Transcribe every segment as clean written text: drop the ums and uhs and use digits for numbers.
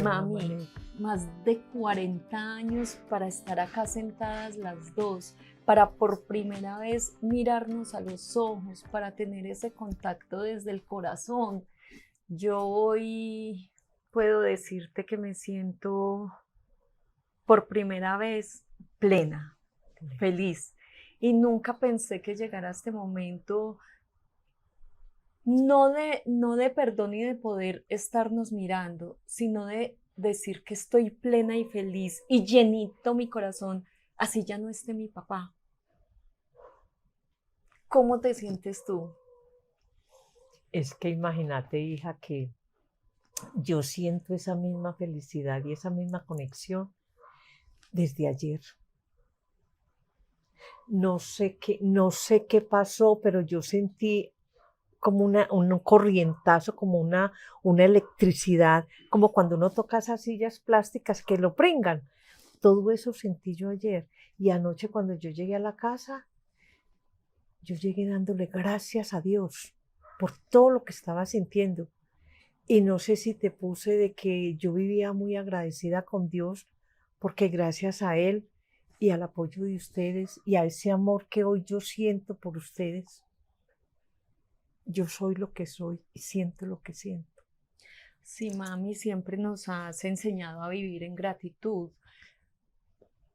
buena Mami, manera. más de 40 años para estar acá sentadas las dos, para por primera vez mirarnos a los ojos, para tener ese contacto desde el corazón. Yo hoy puedo decirte que me siento por primera vez plena, feliz. Y nunca pensé que llegara este momento, no de perdón y de poder estarnos mirando, sino de decir que estoy plena y feliz y llenito mi corazón, así ya no esté mi papá. ¿Cómo te sientes tú? Es que imagínate, hija, que yo siento esa misma felicidad y esa misma conexión desde ayer. No sé qué pasó, pero yo sentí como un corrientazo, como una electricidad, como cuando uno toca esas sillas plásticas que lo pringan. Todo eso sentí yo ayer. Y anoche cuando yo llegué a la casa, yo llegué dándole gracias a Dios por todo lo que estaba sintiendo. Y no sé si te puse de que yo vivía muy agradecida con Dios porque gracias a Él y al apoyo de ustedes y a ese amor que hoy yo siento por ustedes, yo soy lo que soy y siento lo que siento. Sí, mami, siempre nos has enseñado a vivir en gratitud,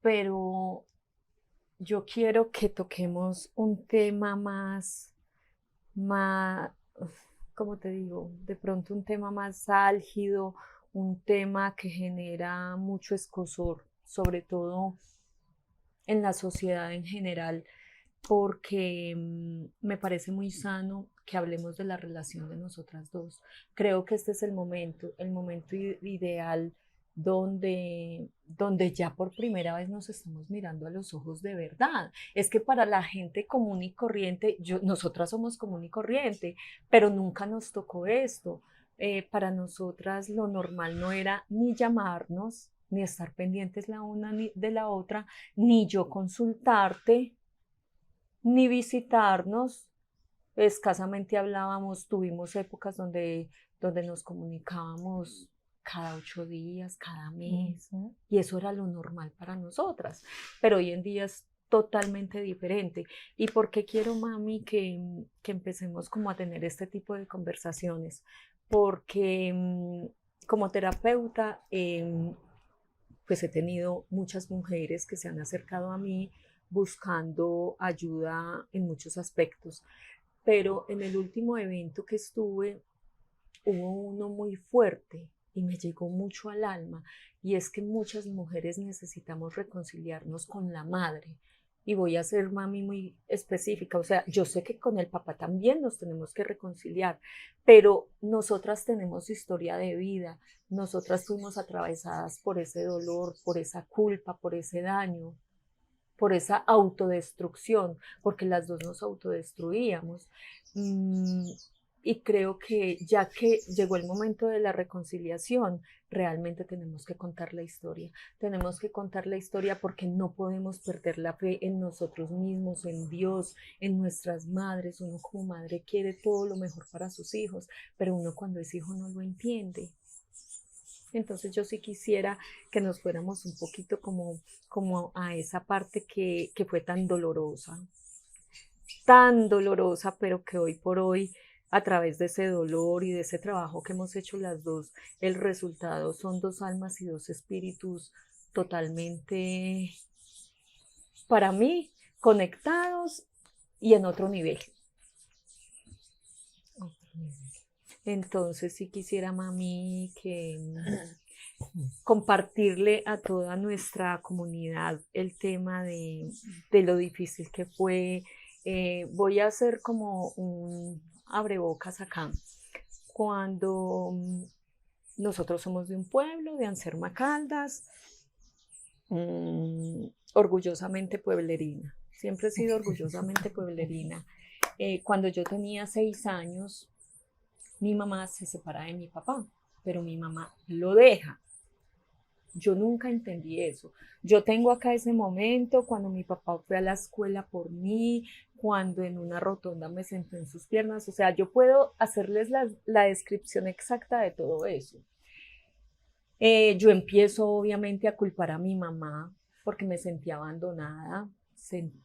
pero yo quiero que toquemos un tema más, ¿cómo te digo? De pronto un tema más álgido, un tema que genera mucho escozor, sobre todo en la sociedad en general, porque me parece muy sano que hablemos de la relación de nosotras dos. Creo que este es el momento ideal donde ya por primera vez nos estamos mirando a los ojos de verdad. Es que para la gente común y corriente, nosotras somos común y corriente, pero nunca nos tocó esto. Para nosotras lo normal no era ni llamarnos, ni estar pendientes la una ni de la otra, ni yo consultarte, ni visitarnos. Escasamente hablábamos, tuvimos épocas donde nos comunicábamos cada 8 días, cada mes, Ujú. y eso era lo normal para nosotras. Pero hoy en día es totalmente diferente. ¿Y por qué quiero, mami, que empecemos como a tener este tipo de conversaciones? Porque como terapeuta, pues he tenido muchas mujeres que se han acercado a mí buscando ayuda en muchos aspectos, pero en el último evento que estuve hubo uno muy fuerte y me llegó mucho al alma, y es que muchas mujeres necesitamos reconciliarnos con la madre. Y voy a ser, mami, muy específica, o sea, yo sé que con el papá también nos tenemos que reconciliar, pero nosotras tenemos historia de vida, nosotras fuimos atravesadas por ese dolor, por esa culpa, por ese daño, por esa autodestrucción, porque las dos nos autodestruíamos. Mm, y creo que ya que llegó el momento de la reconciliación, realmente tenemos que contar la historia. Tenemos que contar la historia porque no podemos perder la fe en nosotros mismos, en Dios, en nuestras madres. Uno como madre quiere todo lo mejor para sus hijos, pero uno cuando es hijo no lo entiende. Entonces yo sí quisiera que nos fuéramos un poquito como a esa parte que fue tan dolorosa, pero que hoy por hoy, a través de ese dolor y de ese trabajo que hemos hecho las dos, el resultado son dos almas y dos espíritus totalmente, para mí, conectados y en otro nivel. Entonces sí quisiera, mami, que compartirle a toda nuestra comunidad el tema de lo difícil que fue. Voy a hacer como un abrebocas acá. Cuando nosotros somos de un pueblo, de Anserma Caldas, orgullosamente pueblerina. Siempre he sido orgullosamente pueblerina. Cuando yo tenía 6 años, mi mamá se separa de mi papá, pero mi mamá lo deja. Yo nunca entendí eso. Yo tengo acá ese momento cuando mi papá fue a la escuela por mí, cuando en una rotonda me sentó en sus piernas. O sea, yo puedo hacerles la descripción exacta de todo eso. Yo empiezo obviamente a culpar a mi mamá porque me sentí abandonada,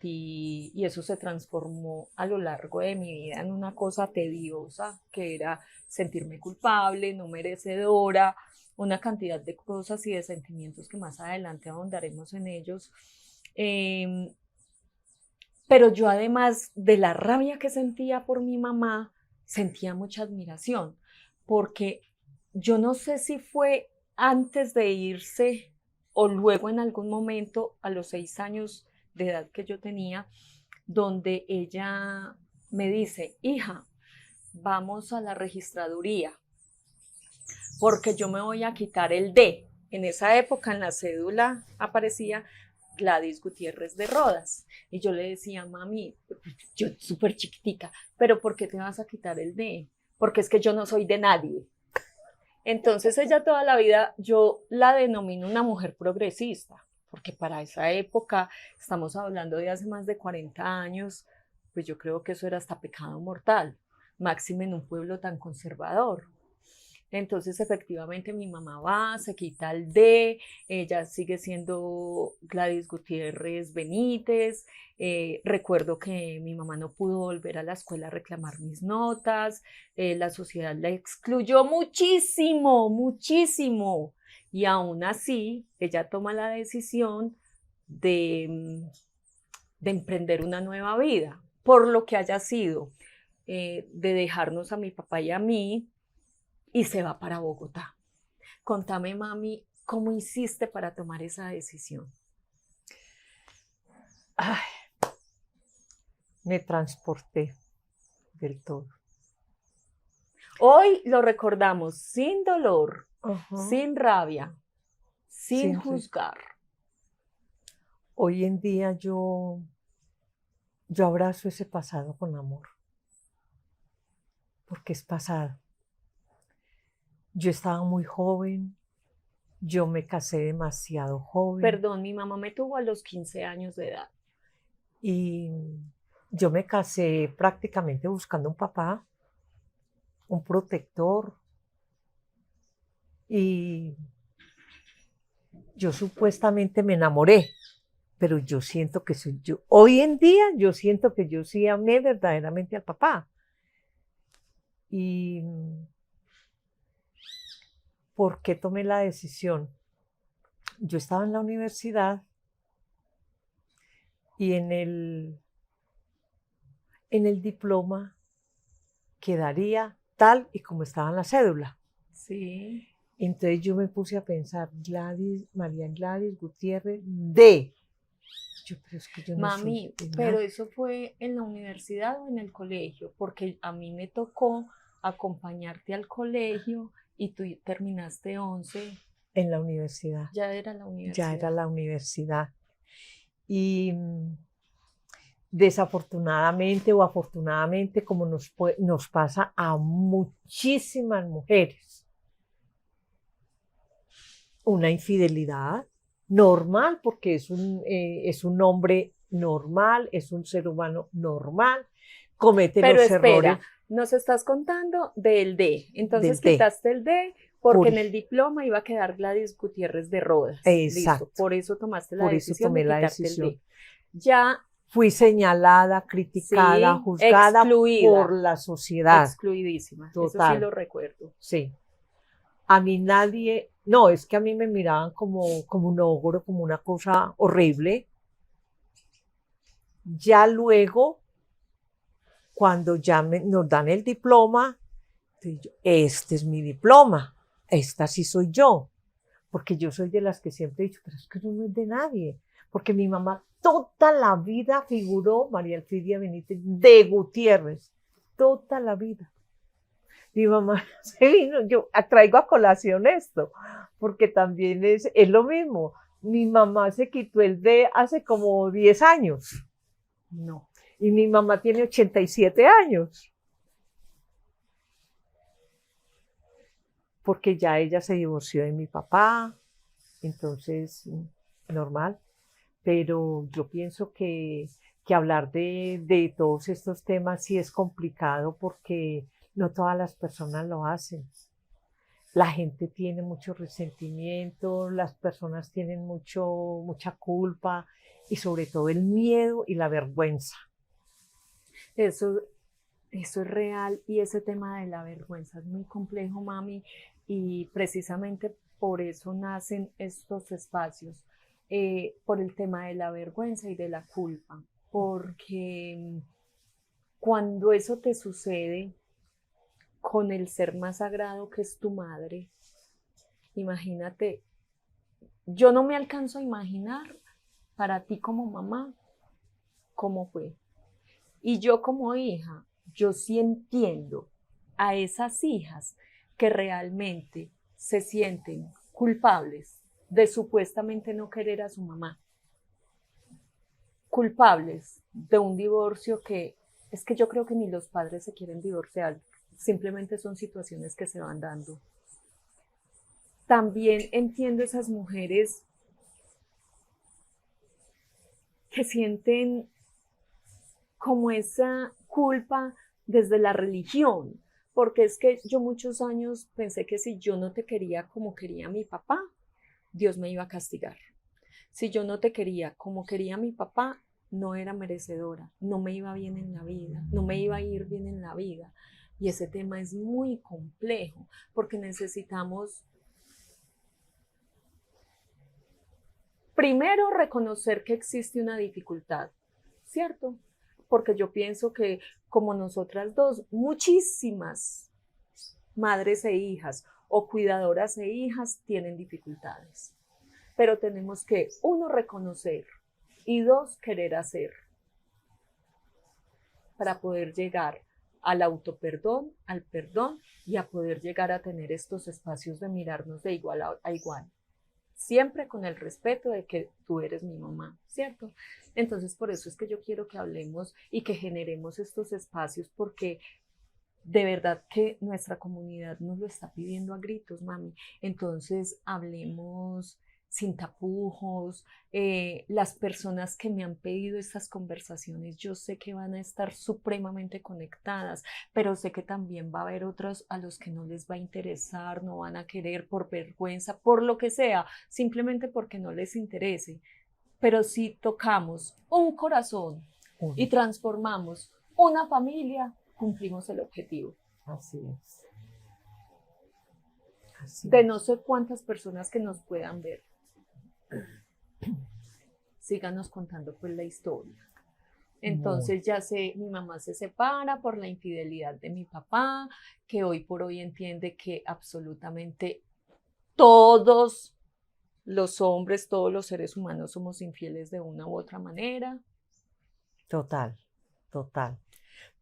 y eso se transformó a lo largo de mi vida en una cosa tediosa, que era sentirme culpable, no merecedora, una cantidad de cosas y de sentimientos que más adelante ahondaremos en ellos. Em, pero yo, además de la rabia que sentía por mi mamá, sentía mucha admiración, porque yo no sé si fue antes de irse o luego en algún momento, a los 6 años de edad que yo tenía, donde ella me dice: hija, vamos a la registraduría porque yo me voy a quitar el D. En esa época en la cédula aparecía Gladys Gutiérrez de Rodas. Y yo le decía: mami, yo súper chiquitica, pero ¿por qué te vas a quitar el D? Porque es que yo no soy de nadie. Entonces ella toda la vida, yo la denomino una mujer progresista, porque para esa época, estamos hablando de hace más de 40 años, pues yo creo que eso era hasta pecado mortal, máxime en un pueblo tan conservador. Entonces, efectivamente, mi mamá va, se quita el D, ella sigue siendo Gladys Gutiérrez Benítez. Recuerdo que mi mamá no pudo volver a la escuela a reclamar mis notas, la sociedad la excluyó muchísimo, muchísimo. Y aún así, ella toma la decisión de, de emprender una nueva vida, por lo que haya sido, de dejarnos a mi papá y a mí, y se va para Bogotá. Contame, mami, ¿cómo hiciste para tomar esa decisión? Ay, me transporté del todo. Hoy lo recordamos sin dolor, Ajá. sin rabia, sin Sin re- juzgar. Hoy en día yo abrazo ese pasado con amor, porque es pasado. Yo estaba muy joven, yo me casé demasiado joven Perdón, mi mamá me tuvo a los 15 años de edad. y yo me casé prácticamente buscando un papá, un protector, y yo supuestamente me enamoré, pero yo siento que soy yo. Hoy en día yo siento que yo sí amé verdaderamente al papá. ¿Y por qué tomé la decisión? Yo estaba en la universidad y en el diploma quedaría tal y como estaba en la cédula. Sí. Entonces yo me puse a pensar: María Gladys Gutiérrez de... pero es que yo no soy Mami, de pero nada. eso fue en la universidad o en el colegio, porque a mí me tocó acompañarte al colegio y tú terminaste 11, En la universidad, ya era la ya era universidad. la universidad. Y desafortunadamente o afortunadamente, como nos pasa a muchísimas mujeres, una infidelidad normal, porque es un hombre normal, es un ser humano normal, comete Pero los errores espera, nos estás contando del D. Entonces del D. quitaste el D porque Por, en el diploma iba a quedar Gladys Gutiérrez de Rodas. Listo, exacto, por eso tomaste la por eso decisión de tomé la quitarte el decisión. D. Ya, Fui señalada, criticada, sí, juzgada por excluida, la sociedad. excluidísima. Eso sí Total, lo recuerdo. sí. A mí nadie, no, es que a mí me miraban como un ogro, como una cosa horrible. Ya luego, cuando ya nos dan el diploma, este es mi diploma, esta sí soy yo, porque yo soy de las que siempre he dicho: pero es que no es de nadie, porque mi mamá toda la vida figuró María Elfridia Benítez de Gutiérrez, toda la vida. Mi mamá se vino, yo traigo a colación esto, porque también es lo mismo. Mi mamá se quitó el D hace como 10 años. No. Y mi mamá tiene 87 años, porque ya ella se divorció de mi papá, entonces, normal. Pero yo pienso que hablar de todos estos temas sí es complicado, porque no todas las personas lo hacen. la gente tiene mucho resentimiento, las personas tienen mucha culpa y sobre todo el miedo y la vergüenza. Eso, eso es real y ese tema de la vergüenza es muy complejo, mami, y precisamente por eso nacen estos espacios, por el tema de la vergüenza y de la culpa, porque cuando eso te sucede con el ser más sagrado que es tu madre, imagínate, yo no me alcanzo a imaginar para ti como mamá cómo fue. Y yo como hija, yo sí entiendo a esas hijas que realmente se sienten culpables de supuestamente no querer a su mamá, culpables de un divorcio que es que yo creo que ni los padres se quieren divorciar, simplemente son situaciones que se van dando. También entiendo esas mujeres que sienten como esa culpa desde la religión, porque es que yo muchos años pensé que si yo no te quería como quería mi papá, Dios me iba a castigar. Si yo no te quería como quería mi papá, no era merecedora, no me iba bien en la vida, no me iba a ir bien en la vida. Y ese tema es muy complejo, porque necesitamos primero reconocer que existe una dificultad, ¿cierto? Porque yo pienso que como nosotras dos, muchísimas madres e hijas o cuidadoras e hijas tienen dificultades. Pero tenemos que, uno, reconocer y dos, querer hacer para poder llegar al autoperdón, al perdón y a poder llegar a tener estos espacios de mirarnos de igual a igual. Siempre con el respeto de que tú eres mi mamá, ¿cierto? Entonces, por eso es que yo quiero que hablemos y que generemos estos espacios, porque de verdad que nuestra comunidad nos lo está pidiendo a gritos, mami. Entonces, hablemos sin tapujos. Las personas que me han pedido estas conversaciones, yo sé que van a estar supremamente conectadas, pero sé que también va a haber otros a los que no les va a interesar, no van a querer por vergüenza, por lo que sea, simplemente porque no les interese. Pero si tocamos un corazón y transformamos una familia, cumplimos el objetivo. Así es. De no sé cuántas personas que nos puedan ver. Síganos contando pues la historia. Entonces ya sé, mi mamá se separa por la infidelidad de mi papá, que hoy por hoy entiende que absolutamente todos los hombres, todos los seres humanos somos infieles de una u otra manera. Total, total.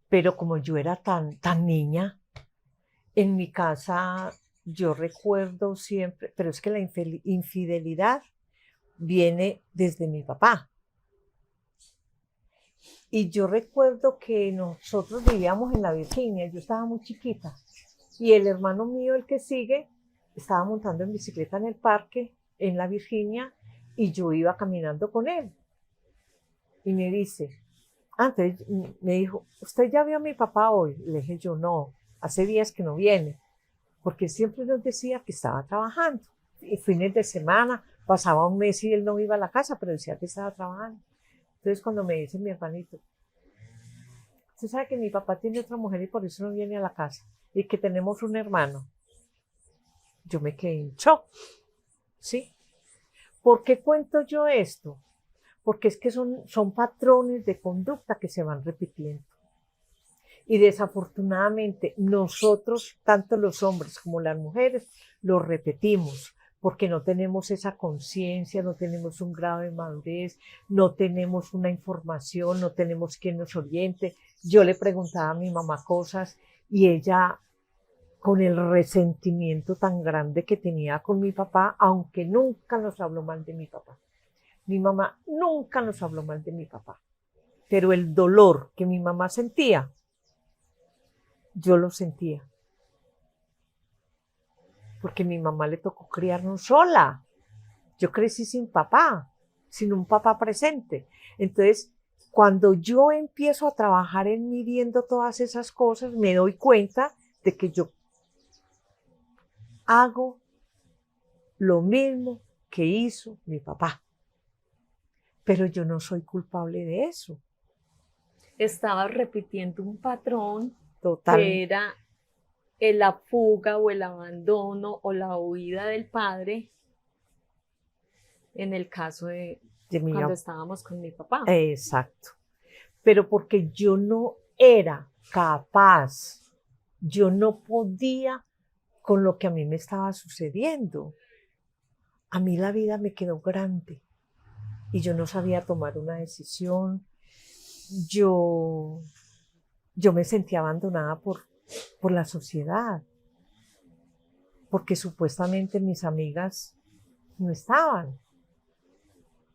Pero como yo era tan niña, en mi casa yo recuerdo siempre, pero es que la infidelidad viene desde mi papá. Y yo recuerdo que nosotros vivíamos en la Virginia, yo estaba muy chiquita, y el hermano mío, el que sigue, estaba montando en bicicleta en el parque, en la Virginia, y yo iba caminando con él. Y me dice, antes me dijo, ¿usted ya vio a mi papá hoy? Le dije yo, no, hace días que no viene, porque siempre nos decía que estaba trabajando. Y fines de semana, pasaba un mes y él no iba a la casa, pero decía que estaba trabajando. Entonces cuando me dice mi hermanito, usted sabe que mi papá tiene otra mujer y por eso no viene a la casa, y que tenemos un hermano. Yo me quedé en shock, ¿sí? ¿Por qué cuento yo esto? Porque es que son patrones de conducta que se van repitiendo. Y desafortunadamente nosotros, tanto los hombres como las mujeres, lo repetimos porque no tenemos esa conciencia, no tenemos un grado de madurez, no tenemos una información, no tenemos quien nos oriente. Yo le preguntaba a mi mamá cosas y ella, con el resentimiento tan grande que tenía con mi papá, aunque nunca nos habló mal de mi papá. Mi mamá nunca nos habló mal de mi papá, pero el dolor que mi mamá sentía, yo lo sentía. Porque mi mamá le tocó criarnos sola. Yo crecí sin papá, sin un papá presente. Entonces, cuando yo empiezo a trabajar en mí viendo todas esas cosas, me doy cuenta de que yo hago lo mismo que hizo mi papá. Pero yo no soy culpable de eso. Estaba repitiendo un patrón Total. que era la fuga o el abandono o la huida del padre en el caso de cuando estábamos con mi papá. Exacto. Pero porque yo no era capaz, yo no podía con lo que a mí me estaba sucediendo. A mí la vida me quedó grande y yo no sabía tomar una decisión. Yo me sentía abandonada por la sociedad, porque supuestamente mis amigas no estaban.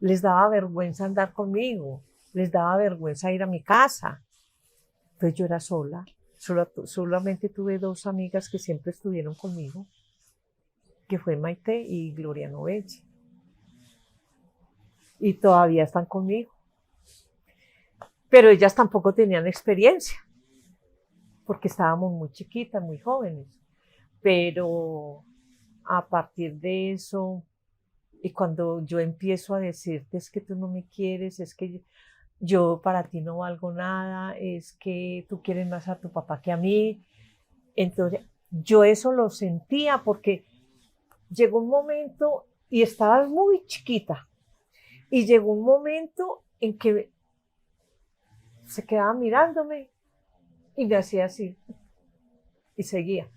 Les daba vergüenza andar conmigo, les daba vergüenza ir a mi casa. Entonces yo era sola, solamente tuve 2 amigas que siempre estuvieron conmigo, que fue Maite y Gloria Novelli. Y todavía están conmigo. Pero ellas tampoco tenían experiencia, porque estábamos muy chiquitas, muy jóvenes. Pero a partir de eso, y cuando yo empiezo a decirte es que tú no me quieres, es que yo para ti no valgo nada, es que tú quieres más a tu papá que a mí, entonces yo eso lo sentía porque llegó un momento y estaba muy chiquita y llegó un momento en que se quedaba mirándome y me hacía así y seguía.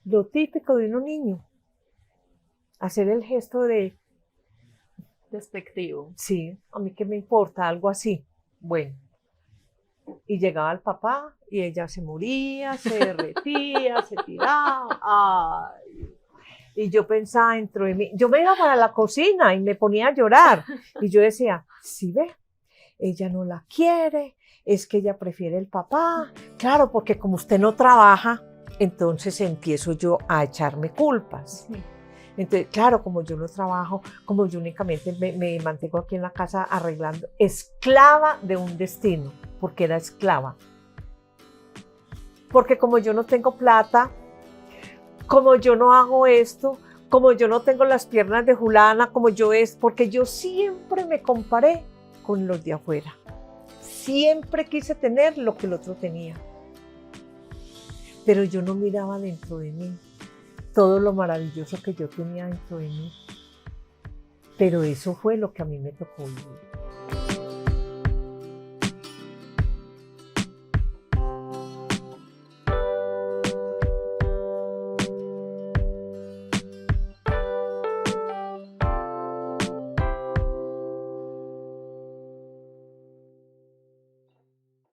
Lo típico de un niño, hacer el gesto de despectivo. Sí, a mí qué me importa, algo así. Bueno, y llegaba el papá y ella se moría, se derretía, se tiraba. Ay. Y yo pensaba dentro de mí, yo me iba para la cocina y me ponía a llorar. Y yo decía, sí ve, ella no la quiere, es que ella prefiere el papá. Claro, porque como usted no trabaja, entonces empiezo yo a echarme culpas. Sí. Entonces, claro, como yo no trabajo, como yo únicamente me mantengo aquí en la casa arreglando, esclava de un destino, porque era esclava. Porque como yo no tengo plata, como yo no hago esto, como yo no tengo las piernas de Julana, como yo porque yo siempre me comparé con los de afuera. Siempre quise tener lo que el otro tenía. Pero yo no miraba dentro de mí todo lo maravilloso que yo tenía dentro de mí. Pero eso fue lo que a mí me tocó vivir.